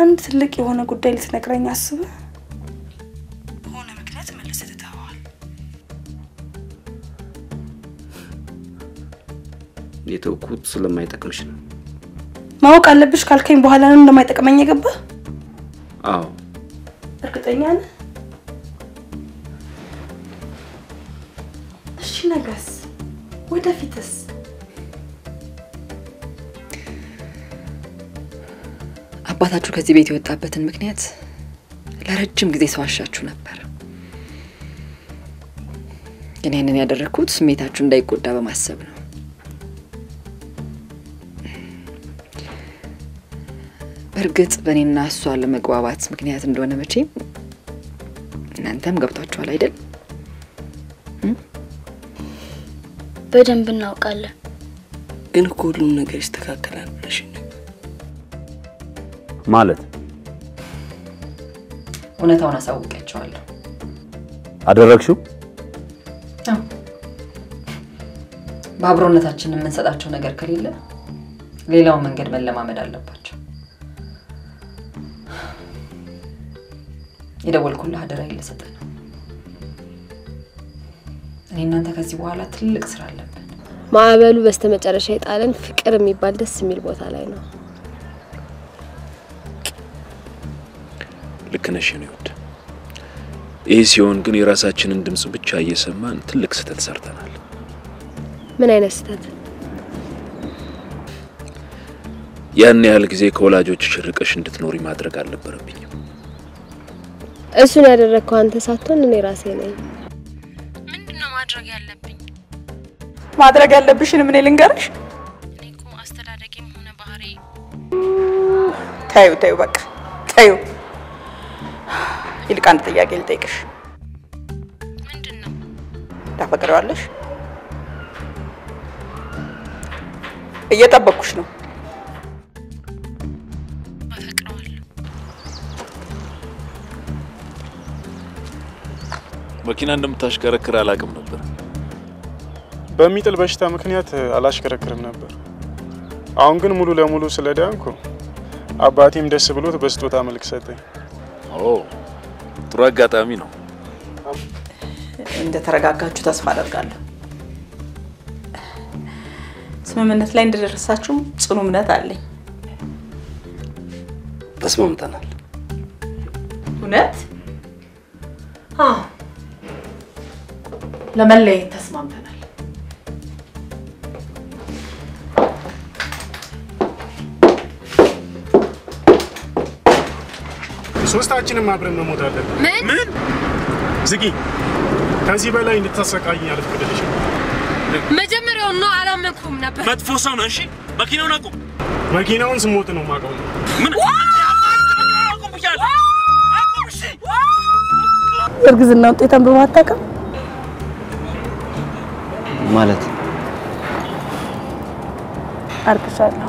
አንድ ትልቅ የሆነ ጉዳይ ልትነግረኝ አስበህ ሆነ ምክንያት መልሰህ ተታዋል የተውኩት ስለማይጠቅምሽ ነው ማወቅ አለብሽ ካልከኝ በኋላ ነው እንደማይጠቅመኝ የገባህ አዎ እርግጠኛ ነህ እሺ ነገስ ወደፊትስ አባታችሁ ከዚህ ቤት የወጣበትን ምክንያት ለረጅም ጊዜ ሰዋሻችሁ ነበር ግን ያንን ያደረኩት ስሜታችሁ እንዳይጎዳ በማሰብ ነው በርግጥ በእኔና እሷ ለመግባባት ምክንያት እንደሆነ መቼም እናንተም ገብታችኋል አይደል በደንብ እናውቃለን ግን ሁሉም ነገር ይስተካከላል ብለሽ ማለት እውነታውን አሳውቃቸዋለሁ አደረግሽው በአብሮነታችን የምንሰጣቸው ነገር ከሌለ ሌላው መንገድ መለማመድ አለባቸው የደወልኩልህ አደራ ይልሰጠ ነው እኔ እናንተ ከዚህ በኋላ ትልቅ ስራ አለብን ማዕበሉ በስተመጨረሻ ይጣለን ፍቅር የሚባል ደስ የሚል ቦታ ላይ ነው ልክነሽ ነው ይወድ ይሄ ሲሆን ግን የራሳችንን ድምጽ ብቻ እየሰማን ትልቅ ስህተት ሰርተናል ምን አይነት ስህተት ያን ያህል ጊዜ ከወላጆች ሽርቀሽ እንድትኖሪ ማድረግ አልነበረብኝም እሱን ያደረከው አንተ ሳትሆን እኔ ራሴ ነኝ ምንድነው ማድረግ ያለብሽን ምን ልንገርሽ እኔኮ አስተዳደቂም ሆነ ባህሪ ታዩ በቃ ታዩ ይልቅ አንድ ጥያቄ ልጠይቅሽ ምንድነው ታፈቅሪዋለሽ እየጠበቅኩሽ ነው አፈቅረዋለሁ መኪና እንደምታሽከረክር አላቅም ነበር በሚጥል በሽታ ምክንያት አላሽከረክርም ነበር አሁን ግን ሙሉ ለሙሉ ስለዳንኩ አባቴም ደስ ብሎት በስጦታ መልክ ሰጠኝ ጥሩ አጋጣሚ ነው እንደ ተረጋጋችሁ ተስፋ አደርጋለሁ ስምምነት ላይ እንደደረሳችሁ ጽኑ እምነት አለኝ ተስማምተናል እውነት ለመለየት ተስማምተናል ሶስታችንም አብረን መሞት አለብን ምን ዝጊ ከዚህ በላይ እንድትሰቃይኝ አልፈቅድልሽ መጀመሪያው ነው አላመንኩም ነበር መጥፎ ሰው ነው እሺ መኪናውን አቁም መኪናውን ስሞት ነው ማቀው ምን አቁም ብያለሁ አቁም እሺ እርግዝና ውጤታን በማታቀም ማለት አርግሻለሁ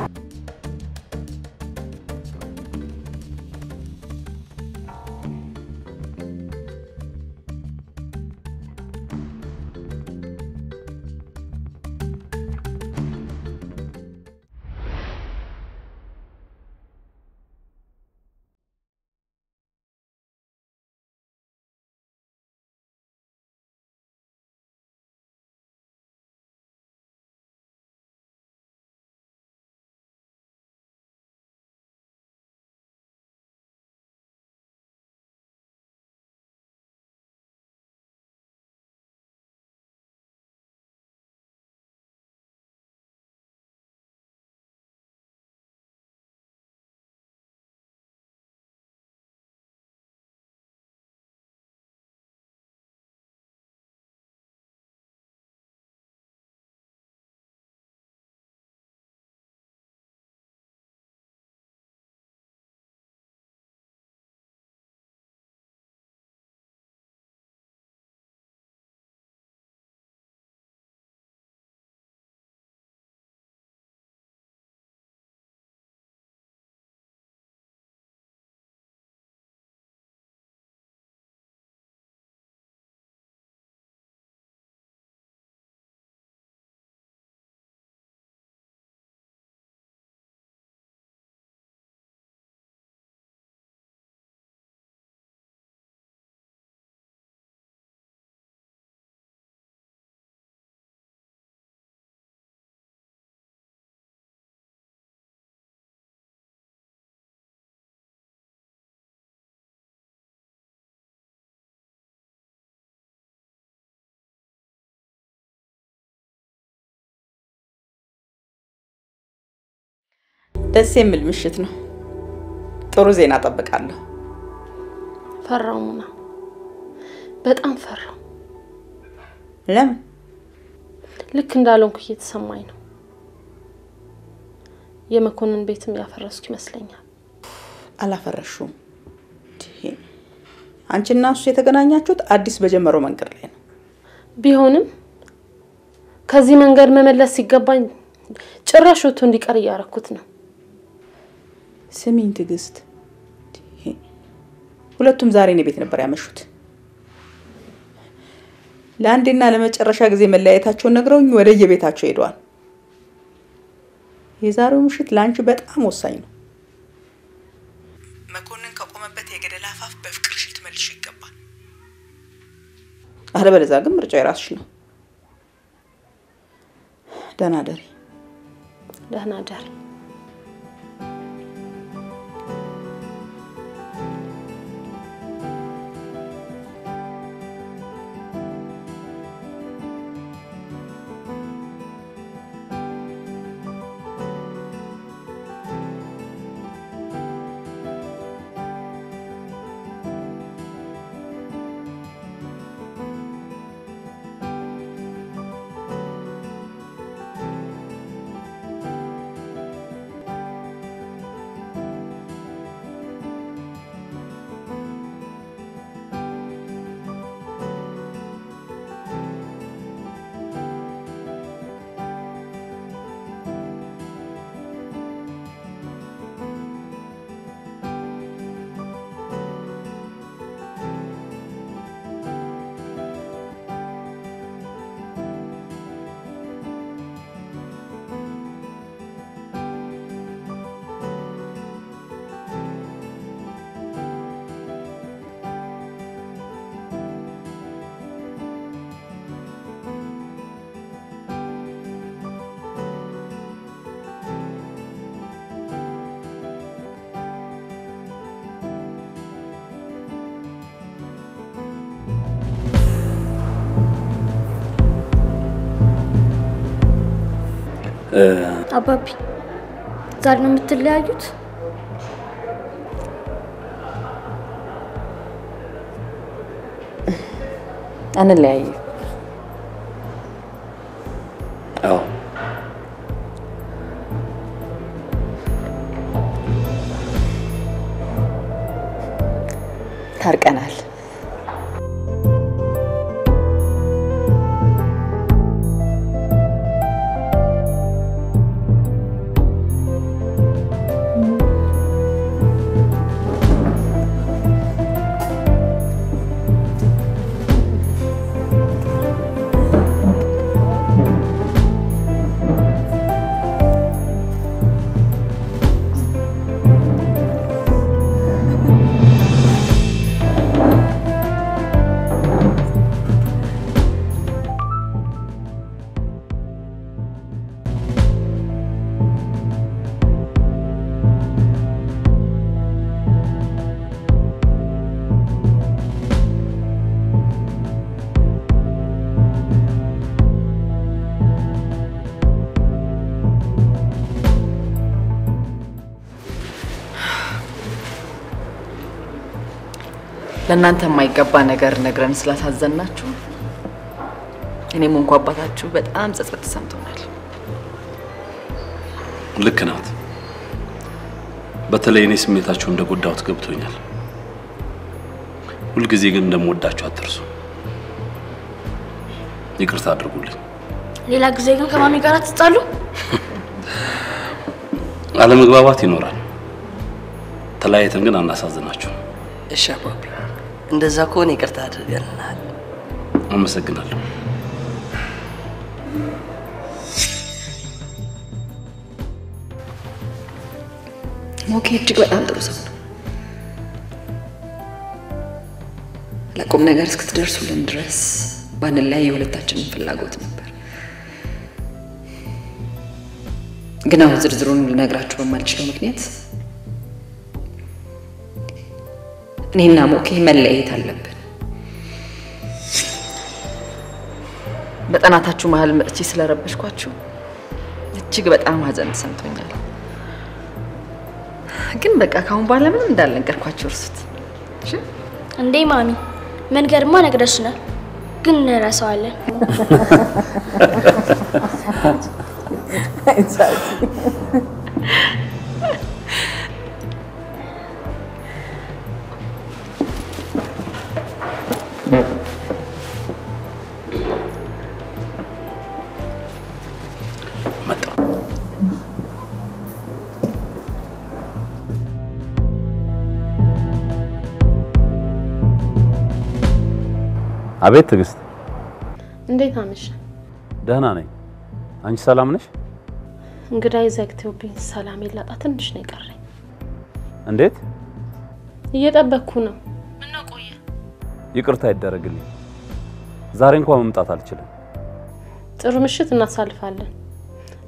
ደስ የሚል ምሽት ነው። ጥሩ ዜና ጠብቃለሁ። ፈራውና በጣም ፈራው። ለምን? ልክ እንዳልሆንኩ እየተሰማኝ ነው። የመኮንን ቤትም ያፈረስኩ ይመስለኛል። አላፈረሽውም። አንቺና እሱ የተገናኛችሁት አዲስ በጀመረው መንገድ ላይ ነው። ቢሆንም ከዚህ መንገድ መመለስ ሲገባኝ ጭራሽ ወጥቶ እንዲቀር ያረኩት ነው። ስሚኝ ትግስት፣ ሁለቱም ዛሬ ነው ቤት ነበር ያመሹት። ለአንዴና ለመጨረሻ ጊዜ መለያየታቸውን ነግረውኝ ወደ የቤታቸው ሄደዋል። የዛሬው ምሽት ላንቺ በጣም ወሳኝ ነው። መኮንን ከቆመበት የገደል አፋፍ በፍቅርሽ ልትመልሽ ይገባል። አለበለዚያ ግን ምርጫው የራስሽ ነው። ደህና ደሪ። ደህና ደሪ። አባቢ ዛሬ ነው የምትለያዩት? አንለያይም። አዎ ታርቀናል። ለእናንተ የማይገባ ነገር ነግረን ስላሳዘናችሁ እኔም እንኳን አባታችሁ በጣም ጸጸት ተሰምቶናል። ልክ ናት። በተለይ እኔ ስሜታችሁ እንደጎዳሁት ገብቶኛል። ሁሉ ጊዜ ግን እንደምወዳችሁ አትርሱ። ይቅርታ አድርጉልኝ። ሌላ ጊዜ ግን ከማሚ ጋር አትጣሉ? አለመግባባት ይኖራል። ተለያይተን ግን አናሳዝናችሁ። እሺ አባቢ፣ እንደዛ ከሆነ ይቅርታ አድርገናል። አመሰግናለሁ። ሞኬ እጅግ በጣም ጥሩ ሰው ነው። ለቁም ነገር እስክትደርሱልን ድረስ ባንለያይ የሁለታችንን ፍላጎት ነበር። ግን አሁን ዝርዝሩን ልነግራችሁ በማልችለው ምክንያት እኔና ሞኬ መለያየት አለብን። በጠናታችሁ መሀል መጥቼ ስለረበሽኳችሁ እጅግ በጣም ሀዘን ተሰምቶኛል። ግን በቃ ካሁን በኋላ ምንም እንዳልነገርኳቸው እርሱት። እሺ እንዴ ማሚ መንገርማ ነግረሽናል፣ ግን እንረሳዋለን። አቤት ትግስት፣ እንዴት አመሽ? ደህና ነኝ። አንቺ ሰላም ነሽ? እንግዳይ ዘግተውብኝ ሰላም ይላጣ ትንሽ ነው የቀረኝ። እንዴት? እየጠበቅኩ ነው። ምን ነው ቆየ? ይቅርታ ይደረግልኝ። ዛሬ እንኳን መምጣት አልችልም። ጥሩ ምሽት እናሳልፋለን።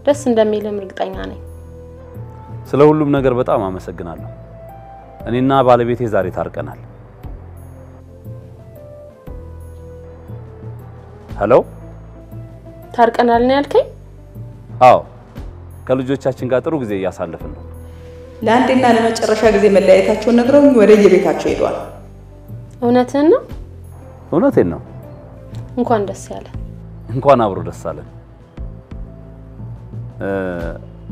ደስ እንደሚልም እርግጠኛ ነኝ። ስለ ሁሉም ነገር በጣም አመሰግናለሁ። እኔና ባለቤቴ ዛሬ ታርቀናል። ሄሎ፣ ታርቀናል ነው ያልከኝ? አዎ፣ ከልጆቻችን ጋር ጥሩ ጊዜ እያሳለፍን ነው። ለአንዴና ለመጨረሻ ጊዜ መለያየታቸውን ነግረውኝ ወደ የቤታቸው ሄደዋል። እውነትህን ነው? እውነቴን ነው። እንኳን ደስ ያለ። እንኳን አብሮ ደስ አለን።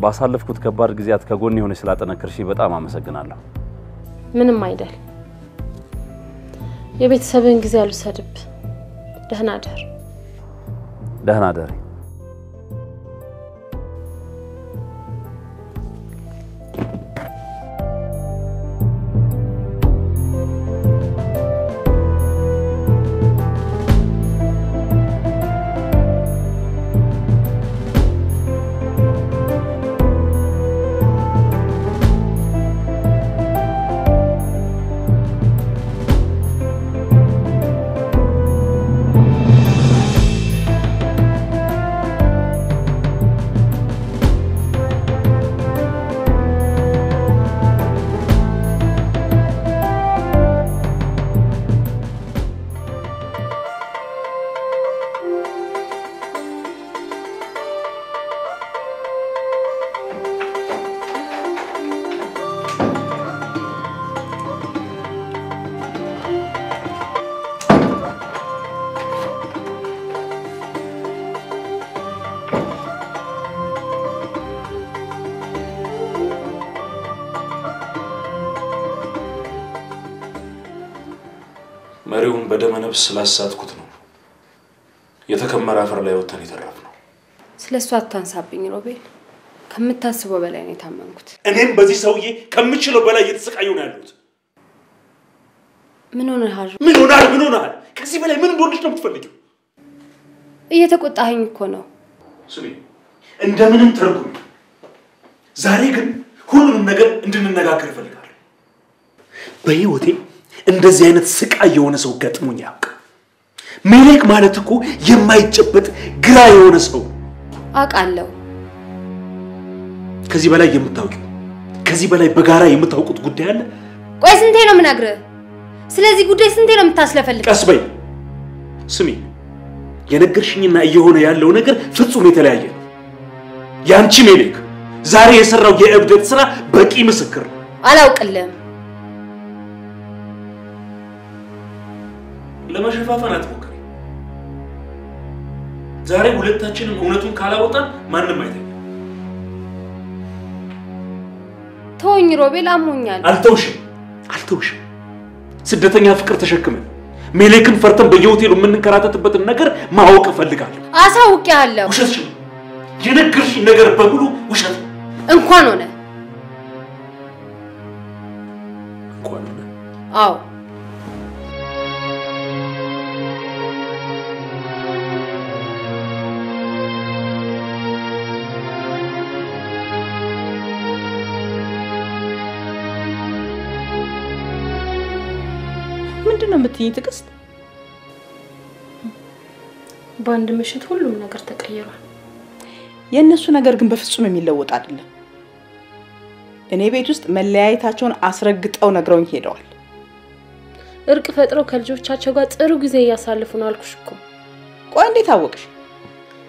ባሳለፍኩት ከባድ ጊዜያት ከጎን ሆነሽ ስላጠነከርሽ በጣም አመሰግናለሁ። ምንም አይደል። የቤተሰብን ጊዜ አልወሰድብ። ደህና ደር። ደህና ደሪ። መሪውን በደመ ነፍስ ስላሳትኩት ነው የተከመረ አፈር ላይ ወተን የተረፍነው። ስለሱ አታንሳብኝ ሮቤል። ከምታስበው በላይ ነው የታመንኩት። እኔም በዚህ ሰውዬ ከምችለው በላይ እየተሰቃየሁ ነው ያለሁት። ምን ሆነሃል? ምን ሆነሃል? ምን ሆነሃል? ከዚህ በላይ ምን እንደሆነች ነው የምትፈልጊው? እየተቆጣኸኝ እኮ ነው። ስሚ፣ እንደምንም ተርጉም። ዛሬ ግን ሁሉንም ነገር እንድንነጋገር እፈልጋለሁ። በህይወቴ እንደዚህ አይነት ስቃይ የሆነ ሰው ገጥሞኝ ያውቅ። ሜሌክ ማለት እኮ የማይጨበጥ ግራ የሆነ ሰው አውቃለሁ። ከዚህ በላይ የምታውቂው ከዚህ በላይ በጋራ የምታውቁት ጉዳይ አለ? ቆይ ስንቴ ነው የምነግርህ? ስለዚህ ጉዳይ ስንቴ ነው የምታስለፈልግ? ቀስ በይ። ስሚ፣ የነገርሽኝና እየሆነ ያለው ነገር ፍጹም የተለያየ ነው። ያንቺ ሜሌክ ዛሬ የሰራው የእብደት ስራ በቂ ምስክር ነው። አላውቅልህም። ለመሸፋፈን አትሞክሪ። ዛሬ ሁለታችንም እውነቱን ካላወጣን ማንም አይተኛም። ተወኝ ሮቤል፣ አሞኛል። አልተውሽም። ስደተኛ ፍቅር ተሸክመን ሜሌክን ፈርተን በየሆቴሉ የምንከራተትበትን ነገር ማወቅ እፈልጋለሁ። አሳውቄሃለሁ። ውሸትሽ ነው። የነገርሽኝ ነገር በሙሉ ውሸት ነው። እንኳን ሆነ። አዎ ምንድነው የምትይኝ ትዕግስት? በአንድ ምሽት ሁሉም ነገር ተቀይሯል። የእነሱ ነገር ግን በፍጹም የሚለወጥ አይደለም። እኔ ቤት ውስጥ መለያየታቸውን አስረግጠው ነግረውኝ ሄደዋል። እርቅ ፈጥረው ከልጆቻቸው ጋር ጥሩ ጊዜ እያሳለፉ ነው አልኩሽ እኮ። ቆይ እንዴት አወቅሽ?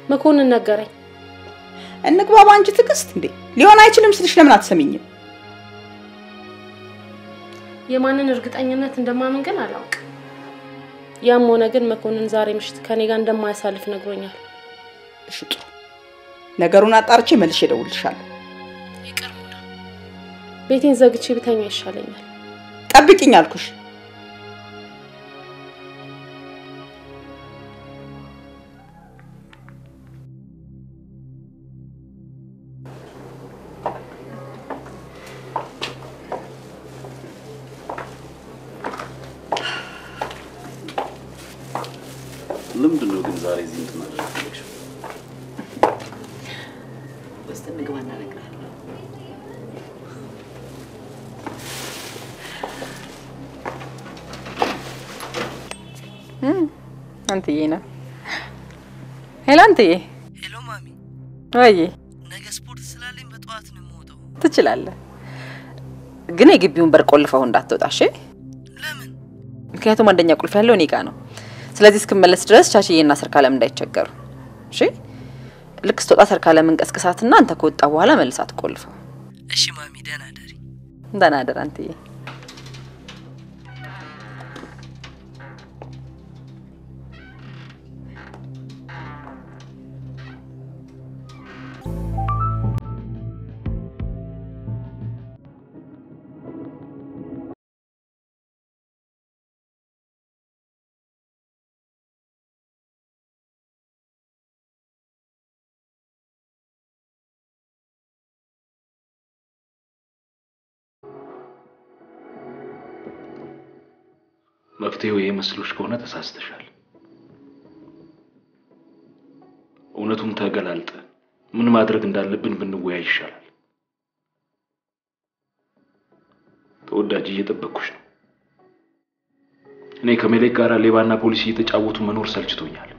መኮንን ነገረኝ። እንግባባ እንጂ ትዕግስት። እንዴ ሊሆን አይችልም ስልሽ ለምን አትሰሚኝም? የማንን እርግጠኝነት እንደማምን ግን አላውቅም። ያም ሆነ ግን መኮንን ዛሬ ምሽት ከኔ ጋር እንደማያሳልፍ ነግሮኛል። እሺ ጥሩ። ነገሩን አጣርቼ መልሼ እደውልልሻለሁ። ይቅር ሙና፣ ቤቴን ዘግቼ ብተኛ ይሻለኛል። ጠብቂኝ አልኩሽ። ለምንድነው ግን ዛሬ እዚህ እንትናለሽ? ውስጥ እንግባና እነግርሃለሁ። አንተዬ ነው። ሄሎ አንተዬ። ሄሎ ማሚ። ወይ ነገ ስፖርት ስላለኝ በጠዋት ነው የምወጣው። ትችላለህ፣ ግን የግቢውን በር ቆልፈው እንዳትወጣ እሺ? ለምን? ምክንያቱም አንደኛ ቁልፍ ያለው እኔ ጋር ነው። ስለዚህ እስክመለስ ድረስ ቻችዬና ሰርካለም እንዳይቸገሩ እሺ? ልክ ስትወጣ ሰርካለም እንቀስቅሳትና አንተ ከወጣ በኋላ መልሳት ቆልፈው። እሺ ማሚ፣ ደህና ደሪ። ደህና ደር አንተዬ። መፍትሄው ይሄ መስሎሽ ከሆነ ተሳስተሻል። እውነቱን ተገላልጠ ምን ማድረግ እንዳለብን ብንወያይ ይሻላል። ተወዳጅ እየጠበቅኩሽ ነው። እኔ ከመሌክ ጋር ሌባና ፖሊስ እየተጫወቱ መኖር ሰልችቶኛል።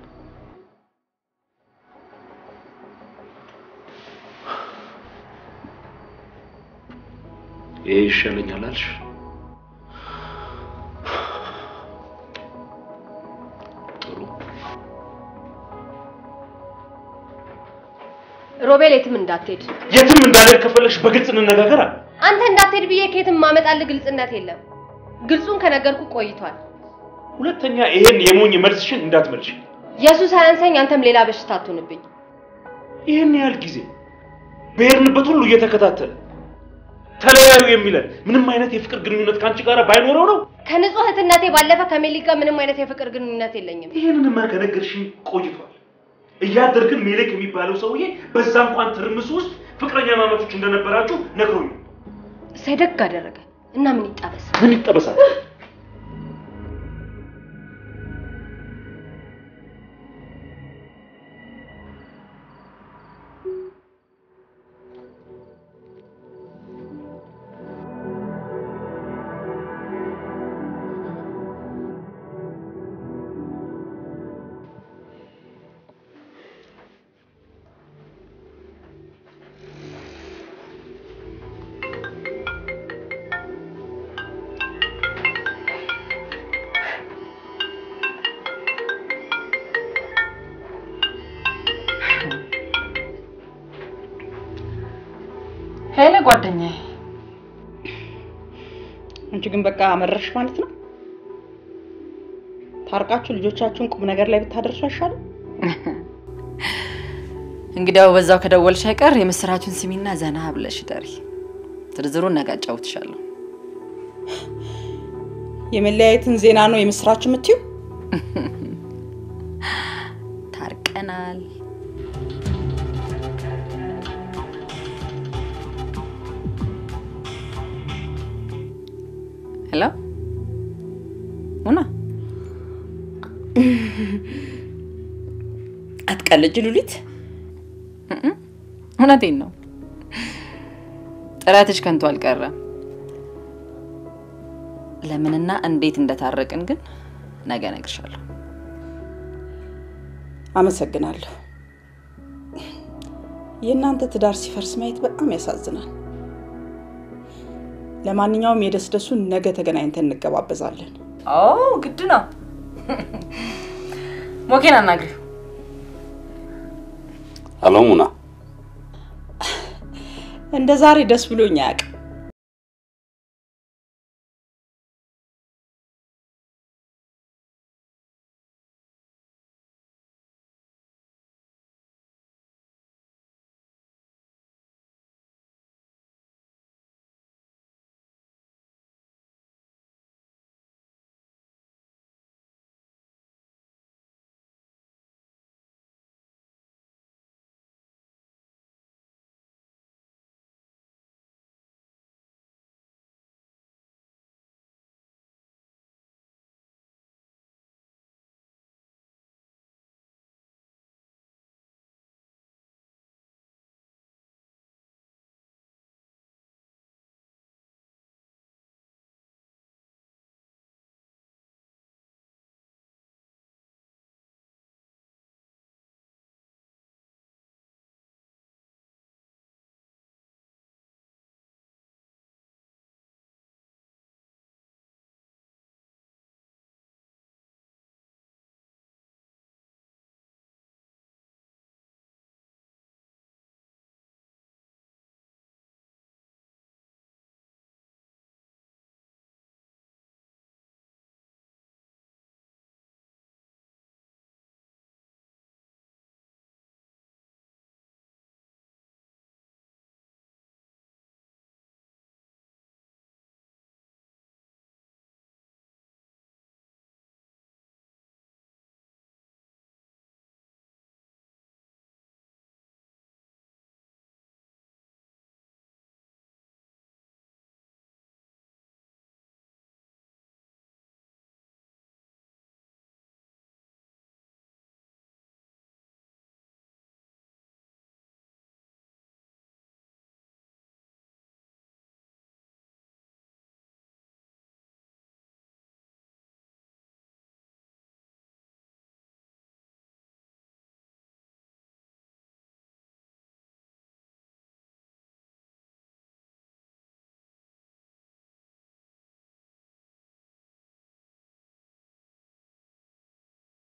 ይሄ ይሻለኛል አልሽ? ሮቤል የትም እንዳትሄድ። የትም እንዳልሄድ ከፈለግሽ በግልጽ እንነጋገር። አንተ እንዳትሄድ ብዬ ከየትም ማመጣልህ ግልጽነት የለም። ግልጹን ከነገርኩ ቆይቷል። ሁለተኛ ይሄን የሞኝ መልስሽን እንዳትመልሽ። ኢየሱስ አያንሰኝ፣ አንተም ሌላ በሽታ አትሆንብኝ። ይሄን ያህል ጊዜ በሄድንበት ሁሉ እየተከታተለ ተለያዩ የሚለን ምንም አይነት የፍቅር ግንኙነት ካንቺ ጋር ባይኖረው ነው። ከንጹህ እህትነቴ ባለፈ ከሜሊክ ጋር ምንም አይነት የፍቅር ግንኙነት የለኝም። ይሄንንማ ከነገርሽኝ ቆይቷል። እያደርግን ሜሌክ የሚባለው ሰውዬ በዛ እንኳን ትርምስ ውስጥ ፍቅረኛ ማማቾች እንደነበራችሁ ነግሮኝ። ሰይደግ አደረገ እና ምን ይጣበስ? ምን ይጣበሳል? ሄሎ ጓደኛዬ። አንቺ ግን በቃ አመረርሽ ማለት ነው? ታርቃችሁ ልጆቻችሁን ቁም ነገር ላይ ብታደርሱ አይሻልም? እንግዲያው በዛው ከደወልሽ አይቀር የምስራቹን ስሚና ዘና ብለሽ ደሪ። ዝርዝሩን ነገ አጫውትሻለሁ። የመለያየትን ዜና ነው የምስራቹ የምትይው? ታርቀናል። ሄሎ ሙና፣ አትቀልጅ ሉሊት። እውነቴን ነው። ጥረትሽ ከንቱ አልቀረም። ለምንና እንዴት እንደታረቅን ግን ነገ እነግርሻለሁ። አመሰግናለሁ። የእናንተ ትዳር ሲፈርስ ማየት በጣም ያሳዝናል። ለማንኛውም የደስደሱን ነገ ተገናኝተን እንገባበዛለን። ግድ ነው። ሞኬን አናግሪው። አሎ ሙና፣ እንደ ዛሬ ደስ ብሎኝ አያውቅም።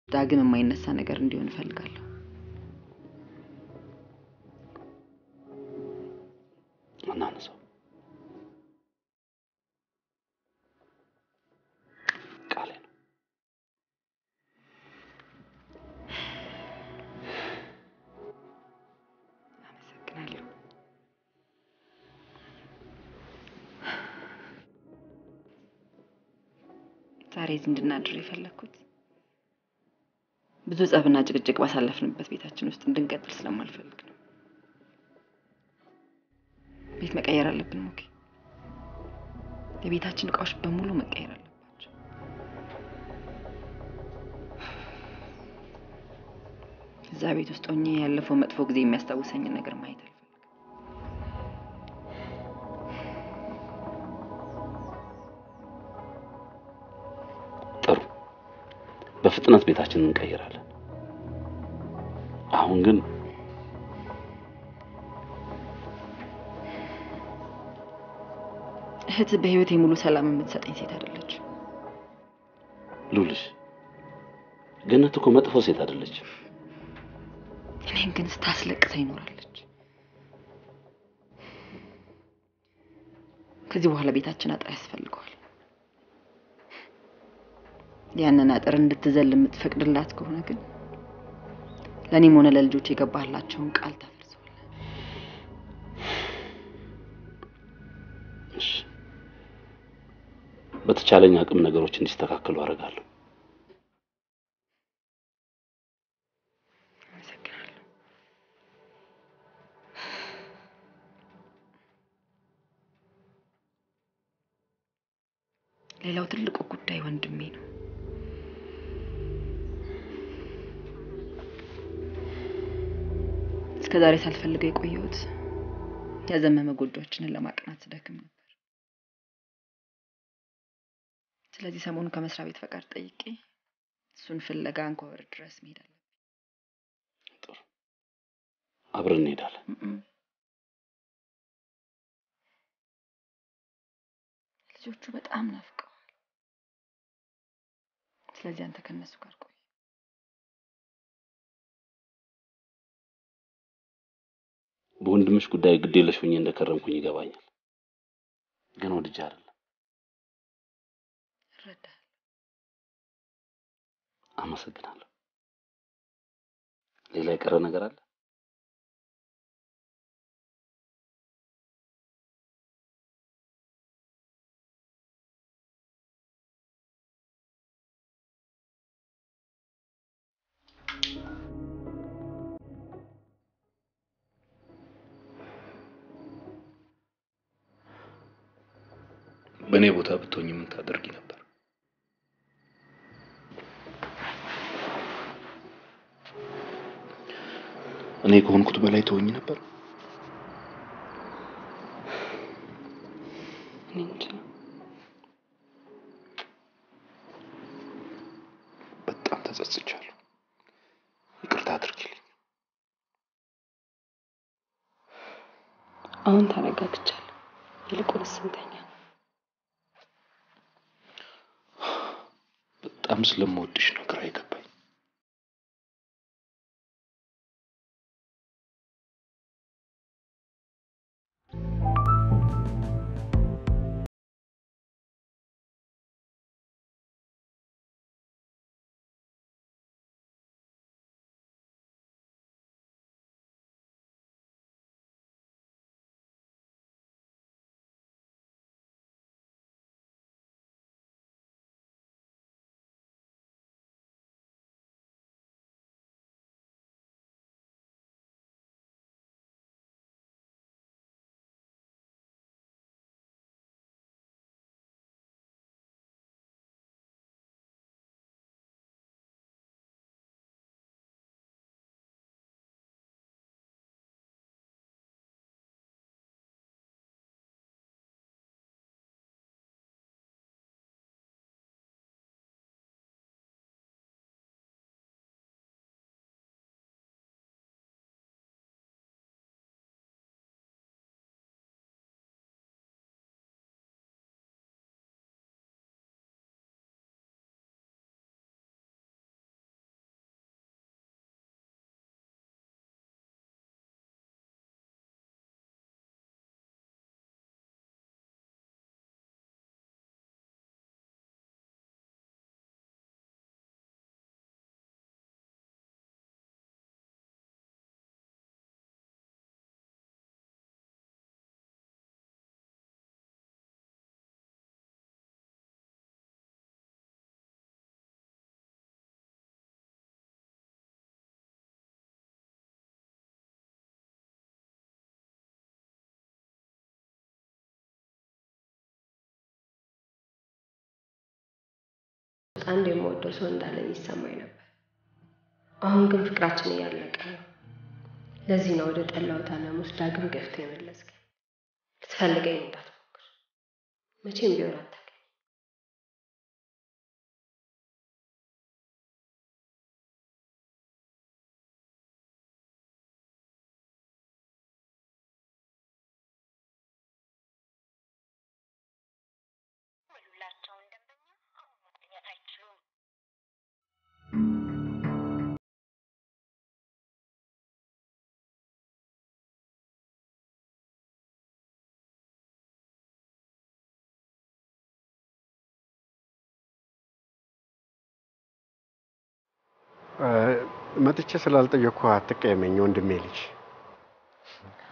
ዳግም የማይነሳ ነገር እንዲሆን እፈልጋለሁ። እናንሳው ቃሌ ነው። አመሰግናለሁ። ዛሬ እዚህ እንድናድር የፈለኩት ብዙ ጸብና ጭቅጭቅ ባሳለፍንበት ቤታችን ውስጥ እንድንቀጥል ስለማልፈልግ ነው። ቤት መቀየር አለብን ኦኬ። የቤታችን እቃዎች በሙሉ መቀየር አለባቸው። እዛ ቤት ውስጥ ሆኜ ያለፈው መጥፎ ጊዜ የሚያስታውሰኝ ነገር ማየት አልፈልግም። ጥሩ፣ በፍጥነት ቤታችንን እንቀይራለን። አሁን ግን እህት በህይወቴ ሙሉ ሰላም የምትሰጠኝ ሴት አይደለች። ሉልሽ ገነት እኮ መጥፎ ሴት አይደለች። እኔን ግን ስታስለቅሰኝ ይኖራለች። ከዚህ በኋላ ቤታችን አጥር ያስፈልገዋል። ያንን አጥር እንድትዘል የምትፈቅድላት ከሆነ ግን ለኔም ሆነ ለልጆች የገባህላቸውን ቃል ታፈርሰዋለህ። እሺ፣ በተቻለኝ አቅም ነገሮች እንዲስተካከሉ አደርጋለሁ። ሌላው ትልቁ ጉዳይ ወንድሜ ነው። እስከዛሬ ሳልፈልገው የቆየሁት ያዘመመ ጎጆአችንን ለማቅናት ስደክም ነበር። ስለዚህ ሰሞኑን ከመስሪያ ቤት ፈቃድ ጠይቄ እሱን ፍለጋ አንኮበር ድረስ መሄድ አለብኝ። ጥሩ፣ አብረን እንሄዳለን። ልጆቹ በጣም ናፍቀዋል። ስለዚህ አንተ ከነሱ ጋር ቆይ። በወንድምሽ ጉዳይ ግድ የለሽ ሆኜ እንደከረምኩኝ ይገባኛል። ግን ወድጄ አይደለም። እረዳለሁ። አመሰግናለሁ። ሌላ የቀረ ነገር አለ? በእኔ ቦታ ብትሆኚ ምን ታደርጊ ነበር? እኔ ከሆንኩት በላይ ትሆኚ ነበር? እኔ እንጃ። በጣም ተጸጽቻለሁ። ይቅርታ አድርጊልኝ። አሁን ተረጋግቻለሁ። ይልቁንስ እንተኛ። በጣም ስለምወድሽ ነው ግራ የገባኝ። አንድ የምወደው ሰው እንዳለኝ ይሰማኝ ነበር። አሁን ግን ፍቅራችን እያለቀ ነው። ለዚህ ነው ወደ ጠላሁት ዓለም ውስጥ ዳግም ገፍተህ የመለስከኝ። ልትፈልገኝ እንዳትሞክር፣ መቼም ቢሆን አታገኝ። መጥቼ ስላልጠየቅኩ አትቀየመኝ ወንድሜ ልጅ።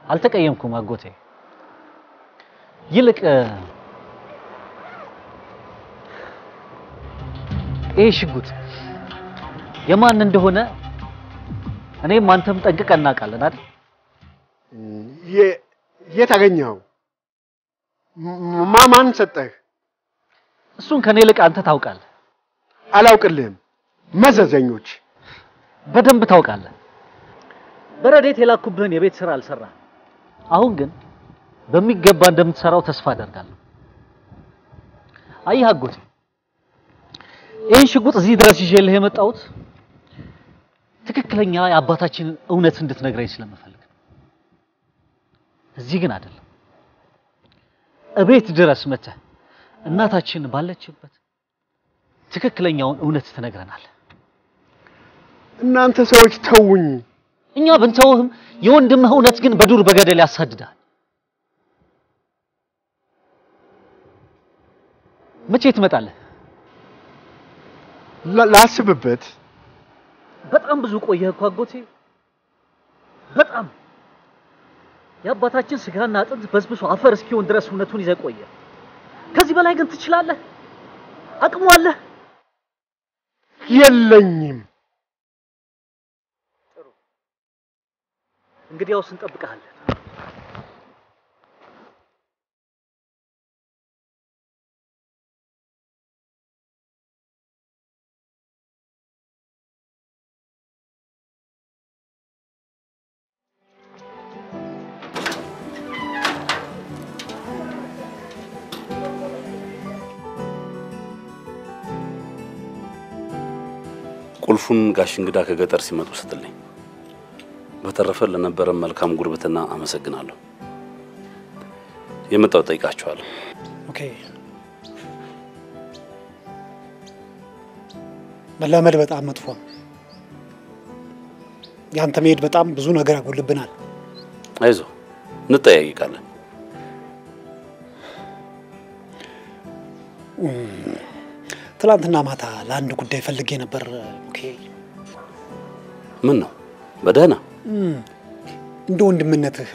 አልተቀየምኩም አጎቴ። ይልቅ ይሄ ሽጉጥ የማን እንደሆነ እኔም አንተም ጠንቅቀን እናውቃለን አይደል? የት አገኘኸው? ማን ሰጠህ? እሱን ከኔ ይልቅ አንተ ታውቃለህ። አላውቅልህም። መዘዘኞች በደንብ ታውቃለህ። በረዴት የላኩብህን የቤት ስራ አልሰራህም። አሁን ግን በሚገባ እንደምትሰራው ተስፋ አደርጋለሁ። አየህ አጎቴ፣ ይህን ሽጉጥ እዚህ ድረስ ይዤልህ የመጣሁት ትክክለኛ የአባታችንን እውነት እንድትነግረኝ ስለምፈልግ ነው። እዚህ ግን አይደለም፣ እቤት ድረስ መተህ እናታችን ባለችበት ትክክለኛውን እውነት ትነግረናለህ። እናንተ ሰዎች ተውኝ። እኛ ብንተውህም የወንድምህ እውነት ግን በዱር በገደል ያሳድዳል። መቼ ትመጣለህ? ላስብበት። በጣም ብዙ ቆየህ እኮ አጎቴ፣ በጣም። የአባታችን ስጋና አጥንት በስብሶ አፈር እስኪሆን ድረስ እውነቱን ይዘህ ቆየህ። ከዚህ በላይ ግን ትችላለህ? አቅሙ አለህ? የለኝም። ጥሩ፣ እንግዲያውስ እንጠብቅሃለን። ቁልፉን ጋሽ እንግዳ ከገጠር ሲመጡ ስትልኝ። በተረፈ ለነበረን መልካም ጉርብትና አመሰግናለሁ። የመጣው ጠይቃችኋለሁ። ኦኬ። መላመድ በጣም መጥፎ ነው። ያንተ መሄድ በጣም ብዙ ነገር ያጎልብናል። አይዞህ፣ እንጠያይቃለን። ትላንትና ማታ ለአንድ ጉዳይ ፈልጌ ነበር። ኦኬ። ምን ነው? በደህና እንደ ወንድምነትህ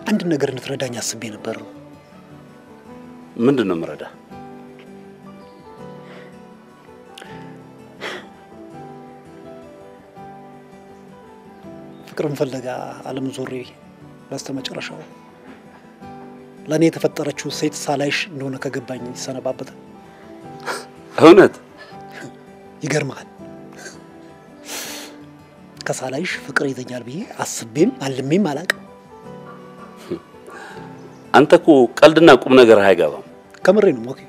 አንድ ነገር እንድትረዳኝ አስቤ ነበር። ምንድነው የምረዳ? ፍቅርን ፍለጋ ዓለም ዞሬ በስተመጨረሻው ለኔ የተፈጠረችው ሴት ሳላይሽ እንደሆነ ከገባኝ ይሰነባበታል። እውነት ይገርማል። ከሳላይሽ ፍቅር ይዘኛል ብዬ አስቤም አልሜም አላውቅም። አንተ እኮ ቀልድና ቁም ነገር አይገባም። ከምሬ ነው። ኦኬ።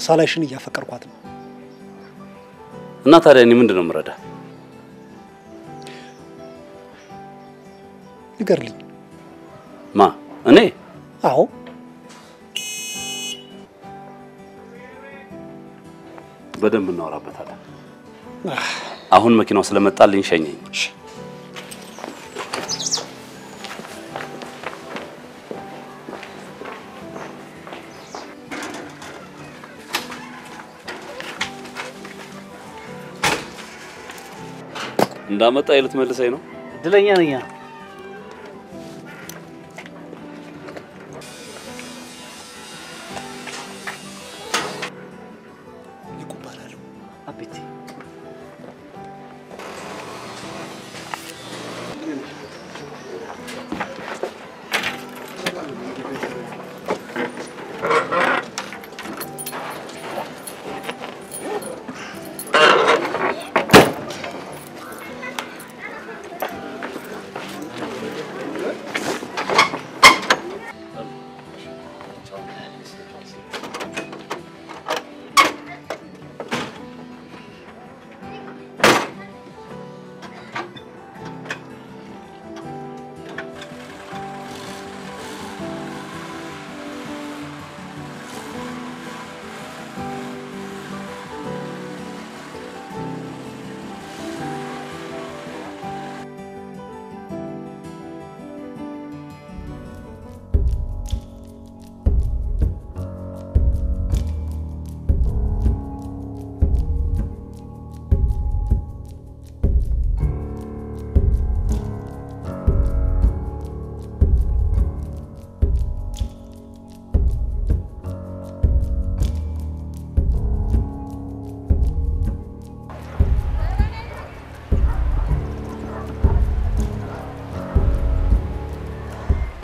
ሳላይሽን እያፈቀርኳት ነው። እና ታዲያ እኔ ምንድነው የምረዳ? ንገርልኝ። ማ? እኔ? አዎ። በደንብ እናወራበታለን። አሁን መኪናው ስለመጣልኝ ሸኘኝ። እንዳመጣ ይልት መልሰኝ ነው። እድለኛ ነኝ።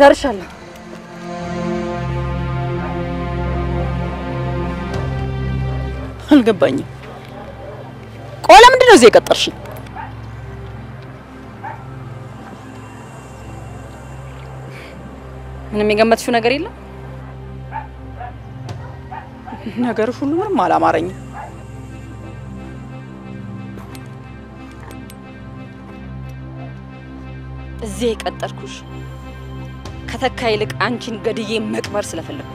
ደርሻለሁ። አልገባኝም። ቆይ ለምንድን ነው እዚህ የቀጠርሽኝ? ምንም የገመትሽው ነገር የለም? ነገርሽ ሁሉ ምንም አላማረኝም። እዚህ የቀጠርኩሽ ከተካ ይልቅ አንቺን ገድዬ መቅበር ስለፈለኩ